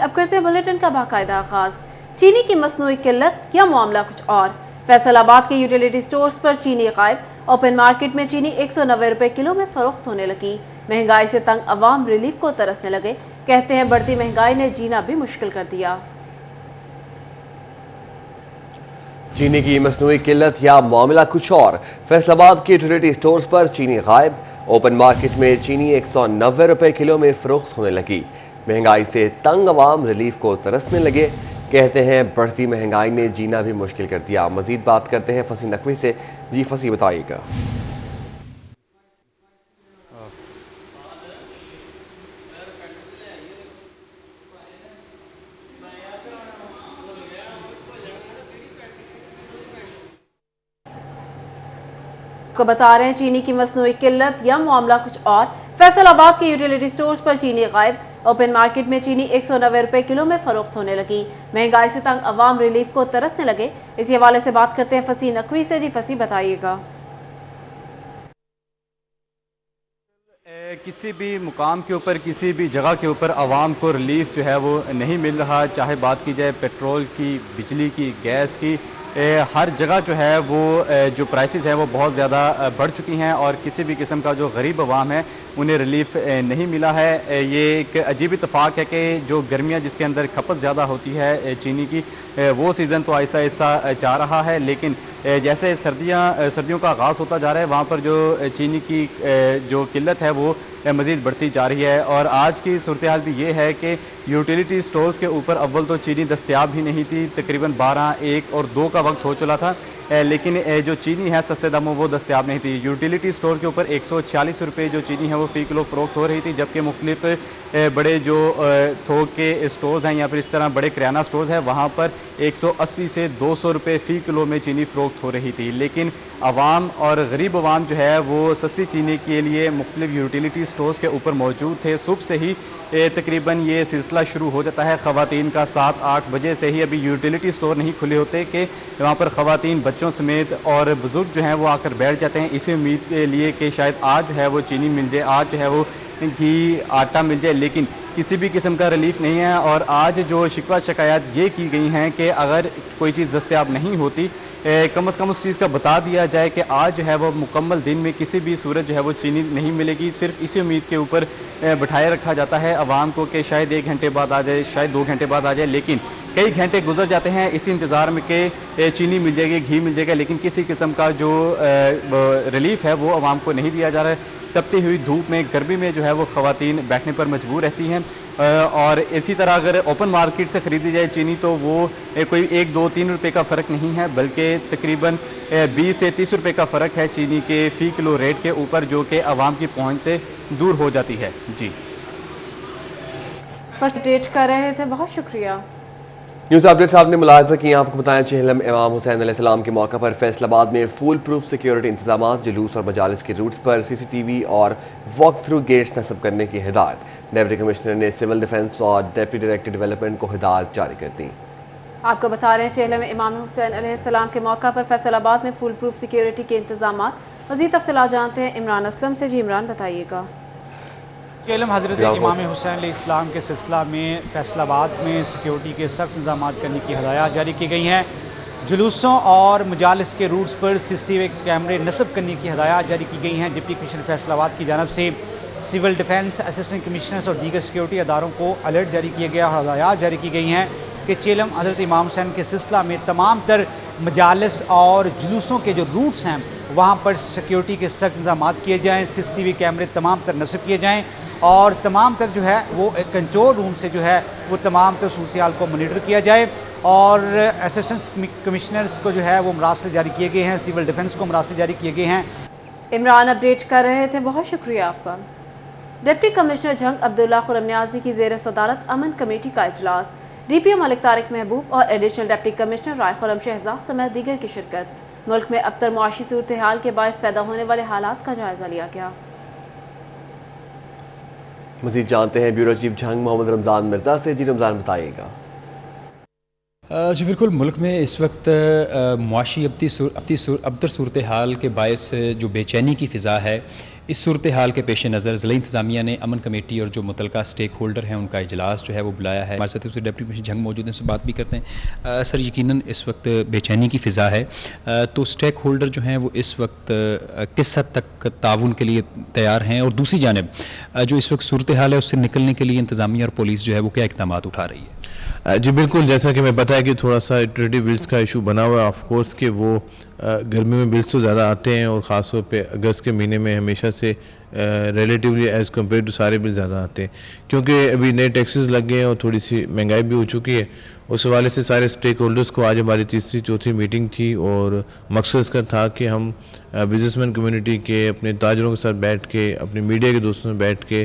अब करते हैं बुलेटिन का बाकायदा आगाज। चीनी की मसनूई किल्लत या मामला कुछ और। फैसलाबाद के यूटिलिटी स्टोर्स पर चीनी गायब। ओपन मार्केट में चीनी 190 रुपए किलो में फरोख्त होने लगी। महंगाई से तंग अवाम रिलीफ को तरसने लगे। कहते हैं बढ़ती महंगाई ने जीना भी मुश्किल कर दिया। चीनी की मसनूई किल्लत या मामला कुछ और। फैसलाबाद के यूटिलिटी स्टोर्स पर चीनी गायब। ओपन मार्केट में चीनी 190 रुपए किलो में फरोख्त होने लगी। महंगाई से तंग अवाम रिलीफ को तरसने लगे। कहते हैं बढ़ती महंगाई ने जीना भी मुश्किल कर दिया। मजीद बात करते हैं फसी नकवी से। जी फसी, बताइएगा। को बता रहे हैं चीनी की मसनूई किल्लत या मामला कुछ और। फैसलाबाद के यूटिलिटी स्टोर्स पर चीनी गायब। ओपन मार्केट में चीनी 190 रुपए किलो में फरोख्त होने लगी। महंगाई से तंग अवाम रिलीफ को तरसने लगे। इसी हवाले से बात करते हैं फसी नकवी से। जी फसी, बताइएगा। किसी भी मुकाम के ऊपर, किसी भी जगह के ऊपर आवाम को रिलीफ जो है वो नहीं मिल रहा। चाहे बात की जाए पेट्रोल की, बिजली की, गैस की, हर जगह जो है वो जो प्राइसेस हैं वो बहुत ज़्यादा बढ़ चुकी हैं और किसी भी किस्म का जो गरीब अवाम है उन्हें रिलीफ नहीं मिला है। ये एक अजीब इत्तेफाक है कि जो गर्मियां जिसके अंदर खपत ज़्यादा होती है चीनी की, वो सीज़न तो आहिस्ता आहिस्ता जा रहा है, लेकिन जैसे सर्दियों का आगाज़ होता जा रहा है वहाँ पर जो चीनी की जो किल्लत है वो मज़ीद बढ़ती जा रही है। और आज की सूरत हाल भी ये है कि यूटिलिटी स्टोर्स के ऊपर अव्वल तो चीनी दस्तयाब ही नहीं थी। तकरीबन 12, 1 और 2 का वक्त हो चला था, लेकिन जो चीनी है सस्ते दामों वो दस्तयाब नहीं थी। यूटिलिटी स्टोर के ऊपर 140 रुपये जो चीनी है वो फी किलो फरोख्त हो रही थी, जबकि मुख्तलिफ बड़े जो थोक के स्टोर्स हैं या फिर इस तरह बड़े किराना स्टोर्स हैं वहाँ पर 180 से 200 रुपये फी किलो में चीनी फरोख्त हो रही थी। लेकिन आवाम और गरीब आवाम जो है वो सस्ती चीनी के लिए मुख्तलिफ यूटिलिटी स्टोर्स के ऊपर मौजूद थे। सुबह से ही तकरीबन ये सिलसिला शुरू हो जाता है खवातीन का। 7-8 बजे से ही अभी यूटिलिटी स्टोर नहीं खुले होते कि वहाँ पर खवातीन बच्चों समेत और बुजुर्ग जो हैं वो आकर बैठ जाते हैं इसी उम्मीद के लिए कि शायद आज है वो चीनी मिल जाए, आज जो है वो घी, आटा मिल जाए, लेकिन किसी भी किस्म का रिलीफ नहीं है। और आज जो शिकवा शिकायत ये की गई हैं कि अगर कोई चीज़ दस्तयाब नहीं होती, कम से कम उस चीज़ का बता दिया जाए कि आज जो है वो मुकम्मल दिन में किसी भी सूरत जो है वो चीनी नहीं मिलेगी। सिर्फ इसी उम्मीद के ऊपर बिठाए रखा जाता है आवाम को कि शायद 1 घंटे बाद आ जाए, शायद 2 घंटे बाद आ जाए, लेकिन कई घंटे गुजर जाते हैं इसी इंतज़ार में कि चीनी मिल जाएगी, घी मिल जाएगा, लेकिन किसी किस्म का जो रिलीफ है वो आवाम को नहीं दिया जा रहा है। तपती हुई धूप में, गर्मी में जो है वो खवातीन बैठने पर मजबूर रहती हैं। और इसी तरह अगर ओपन मार्केट से खरीदी जाए चीनी तो वो कोई 1, 2, 3 रुपये का फ़र्क नहीं है, बल्कि तकरीबन 20 से 30 रुपये का फ़र्क है चीनी के फ़ी किलो रेट के ऊपर, जो कि आवाम की पहुंच से दूर हो जाती है। जी, फर्स्ट अपडेट कर रहे थे, बहुत शुक्रिया। न्यूज़ अपडेट साहब ने मुलाहजा किया। आपको बताएं चेहलम इमाम हुसैन अलैहिस्सलाम के मौका पर फैसलाबाद में फुल प्रूफ सिक्योरिटी इंतजाम, जुलूस और मजालिस के रूट्स पर CCTV और वॉक थ्रू गेट्स नस्ब करने की हिदायत। डिप्टी कमिश्नर ने सिविल डिफेंस और डिप्टी डायरेक्टर डेवलपमेंट को हिदायत जारी कर दी। आपको बता रहे हैं चेहलम इमाम हुसैन अलैहिस्सलाम के मौका पर फैसलाबाद में फुल प्रूफ सिक्योरिटी के इंतजाम। मज़ीद तफसीलात जानते हैं इमरान असलम से। जी इमरान, बताइएगा। चेहलम हजरत इमाम हुसैन अलैहिस्सलाम के सिलसिला में फैसलाबाद में सिक्योरिटी के सख्त इंतजाम करने की हिदायत जारी की गई हैं। जुलूसों और मजालिस के रूट्स पर CCTV कैमरे नस्ब करने की हिदायत जारी की गई हैं। डिप्टी कमिश्नर फैसलाबाद की जानब से सिविल डिफेंस, असिस्टेंट कमिश्नर्स और दीगर सिक्योरिटी अदारों को अलर्ट जारी किया गया और हिदायत जारी की गई हैं कि चेहलम हजरत इमाम हुसैन के सिलसिला में तमाम तर मजालिस और जुलूसों के जो रूट्स हैं वहाँ पर सिक्योरिटी के सख्त इंतजाम किए जाएँ, CCTV कैमरे तमाम तर नस्ब किए जाएँ और तमाम तक जो है वो कंट्रोल रूम से जो है वो तमाम तर सूरत हाल को मॉनिटर किया जाए। और असिस्टेंट कमिश्नर्स को जो है वो मरासिल जारी किए गए हैं, सिविल डिफेंस को मरासिल जारी किए गए हैं। इमरान अपडेट कर रहे थे, बहुत शुक्रिया आपका। डिप्टी कमिश्नर जंग अब्दुल्ला खुर्रम नियाजी की ज़ेर सदारत अमन कमेटी का इजलास। DPO मलिक तारिक महबूब और एडिशनल डिप्टी कमिश्नर राय खुर्रम शहजाद समेत दीगर की शिरकत। मुल्क में अबतर मुआशी सूरत हाल के बायस पैदा होने वाले हालात का जायजा लिया गया। मजीद जानते हैं ब्यूरो चीफ जंग मोहम्मद रमजान मिर्जा से। जी रमजान, बताइएगा। جی بالکل، ملک میں اس وقت معاشی ابتر صورتحال کے باعث جو بے چینی کی فضا ہے، اس صورتحال کے پیش نظر ضلع انتظامیہ نے امن کمیٹی اور جو متعلقہ سٹیک ہولڈر ہیں ان کا اجلاس جو ہے وہ بلایا ہے۔ ہمارے ساتھ ڈپٹی کمشنر جھنگ موجود ہیں، ان سے بات بھی کرتے ہیں۔ سر، یقیناً اس وقت بے چینی کی فضا ہے، تو سٹیک ہولڈر جو ہیں وہ اس وقت کس حد تک تعاون کے لیے تیار ہیں، اور دوسری جانب جو اس وقت صورتحال ہے اس سے نکلنے کے لیے انتظامیہ اور پولیس جو ہے وہ کیا اقدامات اٹھا رہی ہے؟ جی بالکل، جیسا کہ میں بتایا کہ تھوڑا سا یوٹیلیٹی بلز کا ایشو بنا ہوا ہے، آف کورس کہ وہ گرمی میں بلز تو زیادہ آتے ہیں، اور خاص طور پہ اگست کے مہینے میں ہمیشہ سے ریلیٹیولی ایز کمپیئر ٹو سارے بل زیادہ آتے ہیں، کیونکہ ابھی نئے ٹیکسز لگ گئے ہیں اور تھوڑی سی مہنگائی بھی ہو چکی ہے۔ اس حوالے سے سارے سٹیک ہولڈرز کو آج ہماری تیسری چوتھی میٹنگ تھی، اور مقصد اس کا تھا کہ ہم بزنس مین کمیونٹی کے، اپنے تاجروں کے ساتھ بیٹھ کے، اپنے میڈیا کے دوستوں سے بیٹھ کے،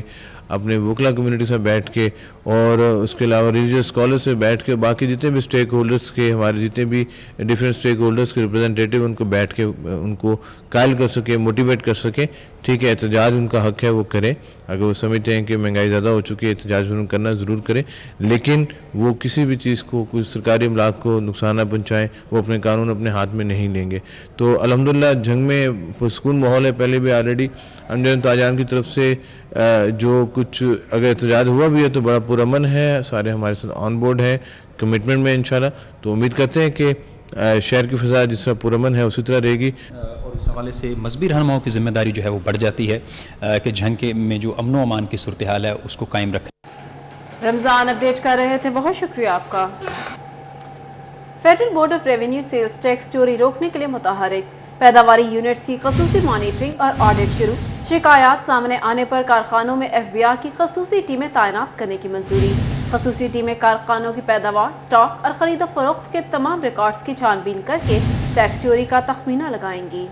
اپنے وکلا کمیونٹی سے بیٹھ کے، اور اس کے علاوہ ریلیجیس اسکالر سے بیٹھ کے، باقی جتنے بھی سٹیک ہولڈرز کے، ہمارے جتنے بھی ڈیفرنٹ سٹیک ہولڈرز کے ریپرزنٹیٹیو، ان کو بیٹھ کے ان کو قائل کر سکے، موٹیویٹ کر سکے۔ ٹھیک ہے، احتجاج ان کا حق ہے، وہ کریں، اگر وہ سمجھتے ہیں کہ مہنگائی زیادہ ہو چکی ہے، احتجاج انہوں کرنا ضرور کریں، لیکن وہ کسی بھی چیز کو، کوئی سرکاری املاک کو نقصان نہ پہنچائیں، وہ اپنے قانون اپنے ہاتھ میں نہیں لیں گے۔ تو الحمدللہ جنگ میں پرسکون ماحول ہے، پہلے بھی آلریڈی امجد تاجران کی طرف سے جو کچھ اگر احتجاج ہوا بھی ہے تو بڑا پرامن ہے، سارے ہمارے ساتھ آن بورڈ ہیں، کمٹمنٹ میں انشاءاللہ، تو امید کرتے ہیں کہ شہر کی فضا جس طرح پرامن ہے اسی طرح رہے گی۔ اور اس حوالے سے مذہبی رہنماؤں کی ذمہ داری جو ہے وہ بڑھ جاتی ہے کہ جھنگ میں جو امن و امان کی صورتحال ہے اس کو قائم رکھیں۔ رمضان اپڈیٹ کر رہے تھے، بہت شکریہ آپ کا۔ Federal board of revenue sales tax چوری روکنے کے لیے متحرک، پیداواری یونٹس کی خصوصی مانیٹرنگ اور آڈٹ شروع، شکایات سامنے آنے پر کارخانوں میں ایف بی آر کی خصوصی ٹیمیں تعینات کرنے کی منظوری۔ خصوصی ٹیمیں کارخانوں کی پیداوار، سٹاک اور خرید و فروخت کے تمام ریکارڈز کی چھان بین کر کے ٹیکس چوری کا تخمینہ لگائیں گی۔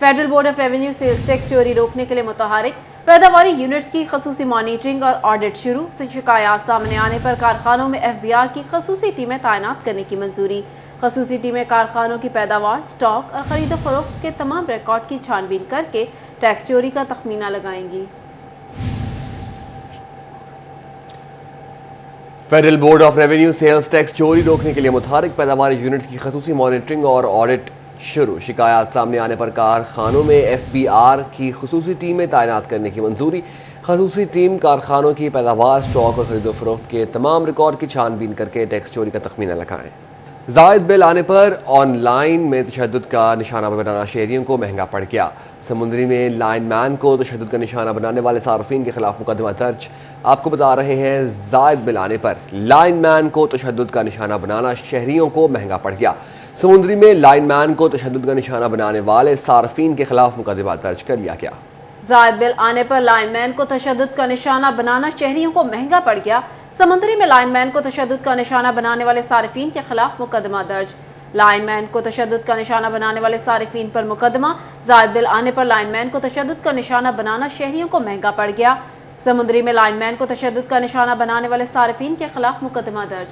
Federal board of revenue sales tax چوری روکنے کے لیے متحرک، پیداواری یونٹس کی خصوصی مانیٹرنگ اور آڈٹ شروع، شکایات سامنے آنے پر کارخانوں میں ایف بی آر کی خصوصی ٹیمیں تعینات کرنے کی منظوری۔ خصوصی ٹیمیں کارخانوں کی پیداوار، سٹاک اور خرید و فروخت کے تمام ریکارڈ کی چھان بین کر کے ٹیکس چوری کا تخمینہ لگائیں گی۔ Federal board of revenue sales tax چوری روکنے کے لیے متحرک، پیداواری یونٹس کی خصوصی مانیٹرنگ اور آڈٹ شروع، شکایات سامنے آنے پر کارخانوں میں ایف بی آر کی خصوصی ٹیمیں تعینات کرنے کی منظوری۔ خصوصی ٹیم کارخانوں کی پیداوار، سٹاک اور خرید و فروخت کے تمام ریکارڈ کی چھان بین کر کے ٹیکس چوری کا تخمینہ لگائیں۔ زائد بل آنے پر آن لائن میں تشدد کا نشانہ بنانا شہریوں کو مہنگا پڑ گیا۔ سمندری میں لائن مین کو تشدد کا نشانہ بنانے والے صارفین کے خلاف مقدمہ درج۔ آپ کو بتا رہے ہیں، زائد بل آنے پر لائن مین کو تشدد کا نشانہ بنانا شہریوں کو مہنگا پڑ گیا۔ سمندری میں لائن مین کو تشدد کا نشانہ بنانے والے صارفین کے خلاف مقدمہ درج کر لیا گیا۔ زائد بل آنے پر لائن مین کو تشدد کا نشانہ بنانا شہریوں کو مہنگا پڑ گیا۔ سمندری میں لائن مین کو تشدد کا نشانہ بنانے والے صارفین کے خلاف مقدمہ درج۔ لائن مین کو تشدد کا نشانہ بنانے والے صارفین پر مقدمہ۔ زائد بل آنے پر لائن مین کو تشدد کا نشانہ بنانا شہریوں کو مہنگا پڑ گیا۔ سمندری میں لائن مین کو تشدد کا نشانہ بنانے والے صارفین کے خلاف مقدمہ درج۔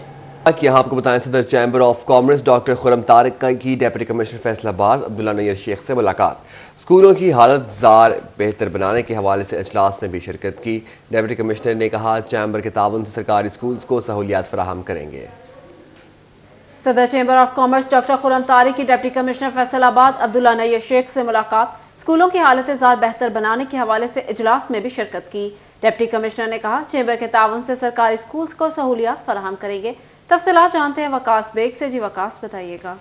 یہاں آپ کو بتائیں، صدر چیمبر آف کامرس ڈاکٹر خرم طارق کی ڈپٹی کمشنر فیصل آباد عبداللہ نیر شیخ سے ملاقات۔ اسکولوں کی حالت زار بہتر بنانے کے حوالے سے اجلاس میں بھی شرکت کی۔ ڈپٹی کمشنر نے کہا، چیمبر کے تعاون سے سرکاری اسکولز کو سہولیات فراہم کریں گے۔ صدر چیمبر آف کامرس ڈاکٹر خرم طارق کی ڈپٹی کمشنر فیصل آباد عبداللہ نیر شیخ سے ملاقات، اسکولوں کی حالت زار بہتر بنانے کے حوالے سے اجلاس میں بھی شرکت کی۔ ڈپٹی کمشنر نے کہا، چیمبر کے تعاون سے سرکاری اسکولز کو سہولیات فراہم کریں گے۔ تفصیلات جانتے ہیں وقاص بیگ سے۔ جی وقاص، بتائیے گا۔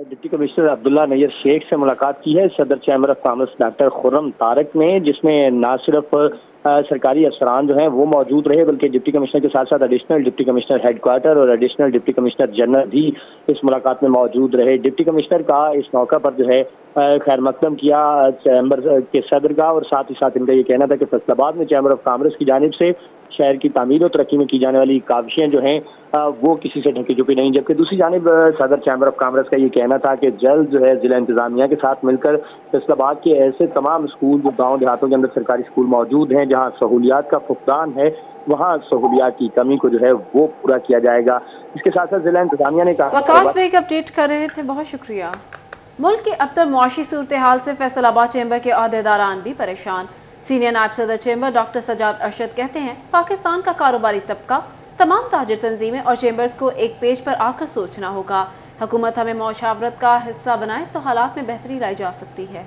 ڈپٹی کمشنر عبداللہ نیر شیخ سے ملاقات کی ہے صدر چیمبر آف کامرس ڈاکٹر خرم طارق نے، جس میں نہ صرف سرکاری افسران جو ہیں وہ موجود رہے، بلکہ ڈپٹی کمشنر کے ساتھ ساتھ additional deputy commissioner headquarter اور ایڈیشنل ڈپٹی کمشنر جنرل بھی اس ملاقات میں موجود رہے۔ ڈپٹی کمشنر کا اس موقع پر جو ہے خیر مقدم کیا چیمبر کے صدر کا، اور ساتھ ہی ساتھ ان کا یہ کہنا تھا کہ فیصل آباد میں چیمبر آف کامرس کی جانب سے شہر کی تعمیر و ترقی میں کی جانے والی کاوشیں جو ہیں وہ کسی سے ڈھکی چھپی نہیں، جبکہ دوسری جانب صدر چیمبر آف کامرس کا یہ کہنا تھا کہ جلد جو ہے ضلع انتظامیہ کے ساتھ مل کر فیصل آباد کے ایسے تمام اسکول جو گاؤں دیہاتوں کے اندر سرکاری اسکول موجود ہیں جہاں سہولیات کا فقدان ہے، وہاں سہولیات کی کمی کو جو ہے وہ پورا کیا جائے گا۔ اس کے ساتھ ساتھ ضلع انتظامیہ نے کہا، وقاص بیگ اپڈیٹ کر رہے تھے، بہت شکریہ۔ ملک کی ابتر معاشی صورتحال سے فیصل آباد چیمبر کے عہدیداران بھی پریشان۔ سینئر نائب صدر چیمبر ڈاکٹر سجاد ارشد کہتے ہیں، پاکستان کا کاروباری طبقہ तमाम ताजिर तंजीमें और चेंबर्स को एक पेज पर आकर सोचना होगा। हुकूमत हमें मुशावरत का हिस्सा बनाए तो हालात में बेहतरी लाई जा सकती है।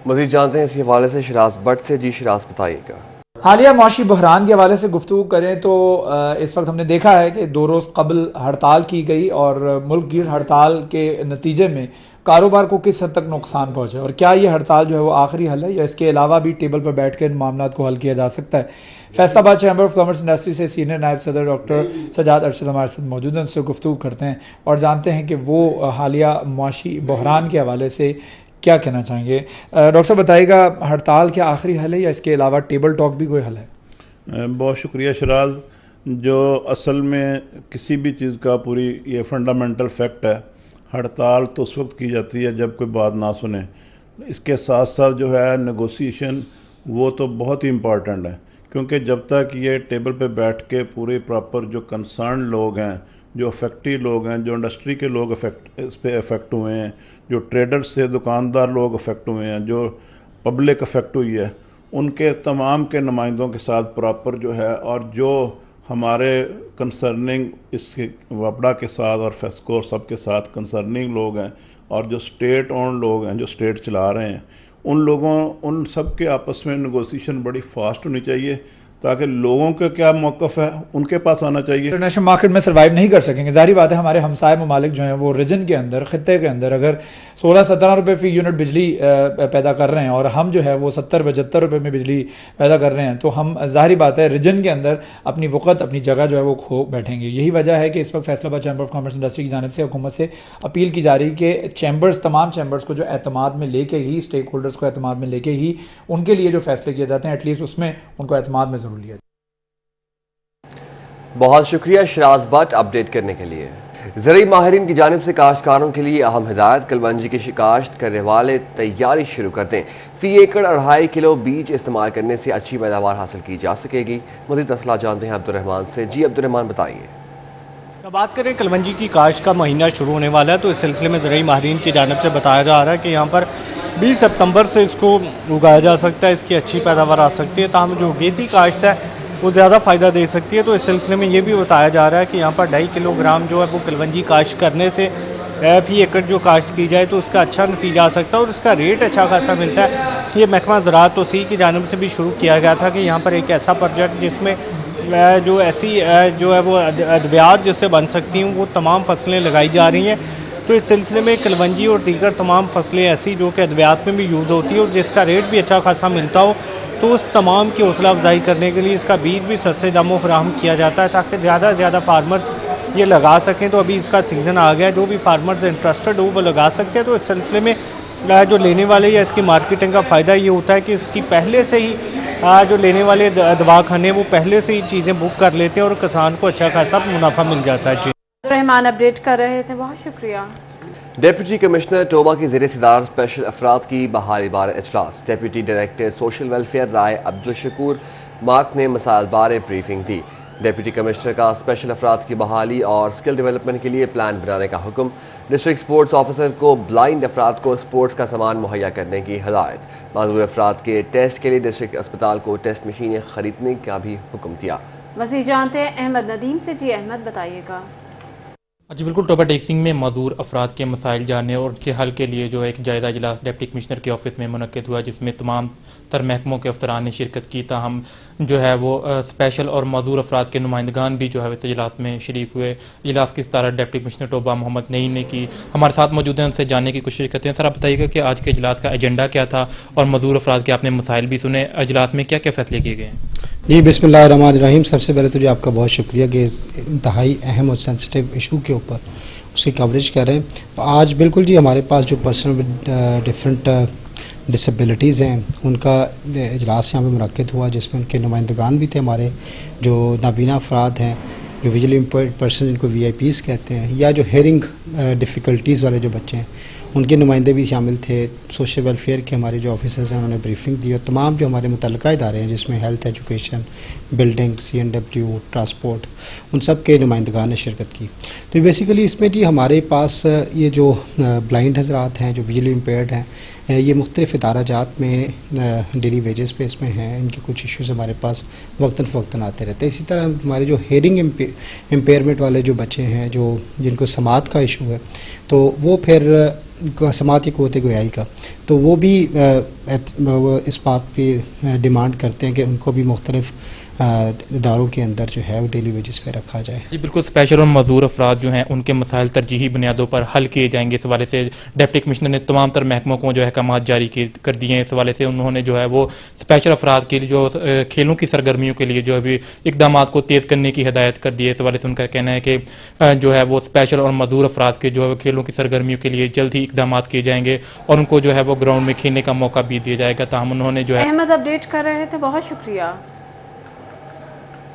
मजीद जानते हैं इसी हवाले से शिराज भट्ट से। जी शिराज, बताइएगा। हालिया माशी बहरान के हवाले से गुफ्तगू करें तो इस वक्त हमने देखा है कि 2 रोज़ कबल हड़ताल की गई और मुल्क गिर हड़ताल के नतीजे में कारोबार को किस हद तक नुकसान पहुंचा और क्या ये हड़ताल जो है वो आखिरी हल है या इसके अलावा भी टेबल पर बैठ कर इन मामलों को हल किया जा सकता है। Faisalabad chamber of commerce industry से सीनियर नायब सदर डॉक्टर सजाद अरशद हमारे साथ मौजूद हैं, उनसे गुफ्तगू करते हैं और जानते हैं कि वो हालिया माशी बहरान के हवाले से क्या कहना चाहेंगे। डॉक्टर साहब बताइएगा, हड़ताल क्या आखिरी हल है या इसके अलावा टेबल टॉक भी कोई हल है? बहुत शुक्रिया शिराज। जो असल में किसी भी चीज़ का पूरी ये फंडामेंटल फैक्ट है, हड़ताल तो उस वक्त की जाती है जब कोई बात ना सुने। इसके साथ साथ जो है नेगोशिएशन वो तो बहुत ही इम्पॉर्टेंट है, क्योंकि जब तक ये टेबल पे बैठ के पूरे प्रॉपर जो कंसर्न लोग हैं, जो अफेक्टी लोग हैं, जो इंडस्ट्री के लोग इस पे अफेक्ट हुए हैं, जो ट्रेडर्स से दुकानदार लोग अफेक्ट हुए हैं, जो पब्लिक अफेक्ट हुई है, उनके तमाम के नुमाइंदों के साथ प्रॉपर जो है और जो हमारे कंसर्निंग इस वपड़ा के साथ और फेस्को सबके साथ कंसर्निंग लोग हैं और जो स्टेट ओन लोग हैं, जो स्टेट चला रहे हैं, उन सब के आपस में नेगोशिएशन बड़ी फास्ट होनी चाहिए ताकि लोगों का क्या मौक़िफ़ है उनके पास आना चाहिए। इंटरनेशनल मार्केट में सर्वाइव नहीं कर सकेंगे, जाहिर बात है। हमारे हमसाय ममालिक जो हैं वो रीजन के अंदर, खित्ते के अंदर अगर 16-17 रुपये फी यूनिट बिजली पैदा कर रहे हैं और हम जो है वो 70-75 रुपये में बिजली पैदा कर रहे हैं, तो हम जाहिर बात है रीजन के अंदर अपनी वक़्त, अपनी जगह जो है वो खो बैठेंगे। यही वजह है कि इस वक्त Faisalabad chamber of commerce industry की जानिब से हुकूमत से अपील की जा रही कि चैम्बर्स, तमाम चैम्बर्स को जो एतमाद में लेके ही, स्टेक होल्डर्स को एतमाद में लेके ही उनके लिए जो फैसले किए जाते हैं एटलीस्ट उसमें उनको एतमाद में ज़रूर लिया जाए। बहुत शुक्रिया शिराज भट्ट अपडेट करने के लिए। ज़रूरी माहिरीन की जानिब से काश्तकारों के लिए अहम हिदायत। कलवंजी की शिकायत करने वाले तैयारी शुरू कर दें। फी एकड़ 2.5 किलो बीज इस्तेमाल करने से अच्छी पैदावार हासिल की जा सकेगी। मज़ीद तफसीलात जानते हैं अब्दुर्रहमान से। जी अब्दुर्रहमान, बताइए। बात करें कलवंजी की काश्त का महीना शुरू होने वाला है, तो इस सिलसिले में ज़रूरी माहिरीन की जानिब से बताया जा रहा है कि यहाँ पर 20 सितंबर से इसको उगाया जा सकता है, इसकी अच्छी पैदावार आ सकती है। ताहम जो गेती काश्त है वो ज़्यादा फ़ायदा दे सकती है। तो इस सिलसिले में ये भी बताया जा रहा है कि यहाँ पर 2.5 किलोग्राम जो है वो कलवंजी काश्त करने से फी एकड़ जो काश्त की जाए तो उसका अच्छा नतीजा आ सकता है और उसका रेट अच्छा खासा मिलता है। ये महकमा ज़राअत तोसी की जानिब से भी शुरू किया गया था कि यहाँ पर एक ऐसा प्रोजेक्ट जिसमें जो ऐसी जो है वो अद्वियात जिससे बन सकती हैं वो तमाम फसलें लगाई जा रही हैं। तो इस सिलसिले में कलवंजी और दीगर तमाम फसलें ऐसी जो कि अद्वियात में भी यूज़ होती है और जिसका रेट भी अच्छा खासा मिलता हो, तो उस तमाम की हौसला अफजाई करने के लिए इसका बीज भी सस्ते दामों फराहम किया जाता है ताकि ज़्यादा से ज़्यादा फार्मर्स ये लगा सकें। तो अभी इसका सीज़न आ गया, जो भी फार्मर्स इंटरेस्टेड हो वो लगा सकते हैं। तो इस सिलसिले में जो लेने वाले या इसकी मार्केटिंग का फ़ायदा ये होता है कि इसकी पहले से ही जो लेने वाले दवाखाने वो पहले से ही चीज़ें बुक कर लेते हैं और किसान को अच्छा खासा मुनाफा मिल जाता है। जी रहमान अपडेट कर रहे थे, बहुत शुक्रिया। डिप्टी कमिश्नर टोबा की ज़ेरे सदारत स्पेशल अफराद की बहाली बार इजलास। डिप्टी डायरेक्टर सोशल वेलफेयर राय अब्दुल शकूर मार्क ने मसाइल बारे ब्रीफिंग दी। डिप्टी कमिश्नर का स्पेशल अफराद की बहाली और स्किल डेवलपमेंट के लिए प्लान बनाने का हुक्म। डिस्ट्रिक्ट स्पोर्ट्स ऑफिसर को ब्लाइंड अफराद को स्पोर्ट्स का सामान मुहैया करने की हिदायत। माजूर अफराद के टेस्ट के लिए डिस्ट्रिक्ट अस्पताल को टेस्ट मशीनें खरीदने का भी हुक्म दिया। मज़ीद जानते हैं अहमद नदीम से। जी अहमद, बताइएगा। जी बिल्कुल, टोबा टेक्सिंग में मजदूर अफराद के मसाइल जानने और उनके हल के लिए जो एक जायजा इजलास डिप्टी कमिश्नर के ऑफिस में मुनक्किद हुआ, जिसमें तमाम तर महकमों के अफसरान ने शिरकत की। ताहम जो है वो स्पेशल और मजदूर अफराद के नुमाइंदगान भी जो है इजलास में शरीक हुए। इजलास की सदारत डिप्टी कमिश्नर टोबा मोहम्मद नईम ने की। हमारे साथ मौजूद हैं, उनसे जानने की कोशिश करते हैं। सर, आप बताइएगा कि आज के इजलास का एजेंडा क्या था और मजदूर अफराद के आपने मसाइल भी सुने, इजलास में क्या क्या फैसले किए गए? जी बिस्मिल्लाहिर्रहमानिर्रहीम। सबसे पहले तो जो आपका बहुत शुक्रिया कि इस इंतहाई अहम और सेंसिटिव इशू के ऊपर उसकी कवरेज कर रहे हैं। आज बिल्कुल जी हमारे पास जो पर्सन विद डिफरेंट डिसेबिलिटीज़ हैं उनका इजलास यहाँ पर मुनक्किद हुआ, जिसमें उनके नुमाइंदगान भी थे। हमारे जो नाबीना अफराद हैं, जो विजुअली इम्पेयर्ड पर्सन जिनको VIPs कहते हैं, या जो हेयरिंग डिफ़िकल्टीज़ वाले जो बच्चे हैं, ان کے نمائندے بھی شامل تھے، سوشل ویلفیئر کے ہمارے جو آفیسرز ہیں انہوں نے بریفنگ دی، اور تمام جو ہمارے متعلقہ ادارے ہیں جس میں health, education, building, CNW، transport, ان سب کے نمائندگان نے شرکت کی۔ تو بیسیکلی اس میں جی ہمارے پاس یہ جو بلائنڈ حضرات ہیں جو ویژولی امپیئرڈ ہیں، یہ مختلف ادارہ جات میں ڈیلی ویجز پہ اس میں ہیں، ان کے کچھ ایشوز ہمارے پاس وقتاً فوقتاً آتے رہتے ہیں۔ اسی طرح ہمارے جو ہیئرنگ امپیئرمنٹ والے جو بچے ہیں جن کو سماعت کا ایشو ہے، تو وہ پھر سماعت یا قوت گویائی کا، تو وہ بھی اس بات پہ ڈیمانڈ کرتے ہیں کہ ان کو بھی مختلف اداروں کے اندر جو ہے وہ ڈیلی ویجز پہ رکھا جائے۔ جی بالکل، اسپیشل اور معذور افراد جو ہیں ان کے مسائل ترجیحی بنیادوں پر حل کیے جائیں گے۔ اس حوالے سے ڈپٹی کمشنر نے تمام تر محکموں کو جو احکامات جاری کر دیے ہیں۔ اس حوالے سے انہوں نے جو ہے وہ اسپیشل افراد کے لیے جو کھیلوں کی سرگرمیوں کے لیے جو ابھی اقدامات کو تیز کرنے کی ہدایت کر دی ہے۔ اس حوالے سے ان کا کہنا ہے کہ جو ہے وہ اسپیشل اور معذور افراد کے جو ہے کھیلوں کی سرگرمیوں کے لیے جلد ہی اقدامات کیے جائیں گے اور ان کو جو ہے وہ گراؤنڈ میں کھیلنے کا موقع بھی دیا جائے گا۔ تاہم انہوں نے جو ہے احمد اپڈیٹ کر رہے تھے، بہت شکریہ۔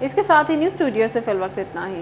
اس کے ساتھ ہی نیوز اسٹوڈیو سے فی الوقت اتنا ہی۔